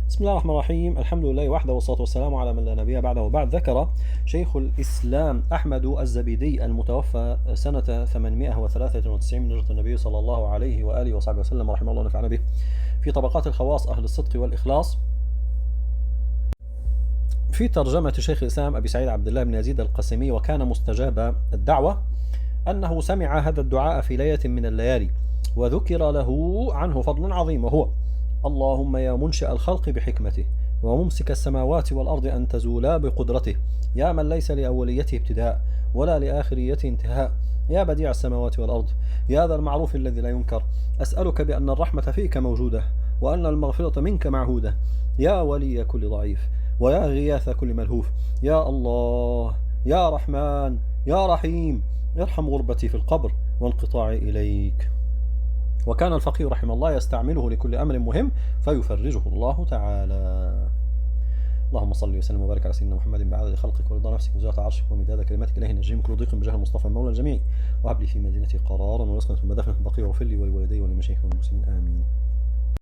بسم الله الرحمن الرحيم. الحمد لله وحده والصلاة والسلام على من لا نبي بعده. وبعد، ذكر شيخ الإسلام أحمد الزبيدي المتوفى سنة 893 من هجرة النبي صلى الله عليه وآله وصحبه وسلم رحمه الله ونفعنا به في طبقات الخواص أهل الصدق والإخلاص، في ترجمة شيخ الإسلام أبي سعيد عبد الله بن يزيد القسمي، وكان مستجاب الدعوة، أنه سمع هذا الدعاء في ليلة من الليالي، وذكر له عنه فضل عظيم، وهو: اللهم يا منشئ الخلق بحكمته، وممسك السماوات والأرض أن تزولا بقدرته، يا من ليس لأوليته ابتداء ولا لآخريته انتهاء، يا بديع السماوات والأرض، يا ذا المعروف الذي لا ينكر، أسألك بأن الرحمة فيك موجودة، وأن المغفرة منك معهودة، يا ولي كل ضعيف، ويا غياث كل ملهوف، يا الله، يا رحمن، يا رحيم، ارحم غربتي في القبر وانقطاعي إليك. وكان الفقيه رحمه الله يستعمله لكل أمر مهم فيفرجه الله تعالى. اللهم صل وسلم وبارك على سيدنا محمد بعدد خلقك ورضا نفسك وزيادة عرشك ومداد كلماتك، إليه نجيم كل ضيق بجاه المصطفى مولى الجميع، وهب لي في مدينتي قرارا ورزقا ثم دفنا بقي، واغفر لي ولوالدي ولمشايخ المسلمين آمين.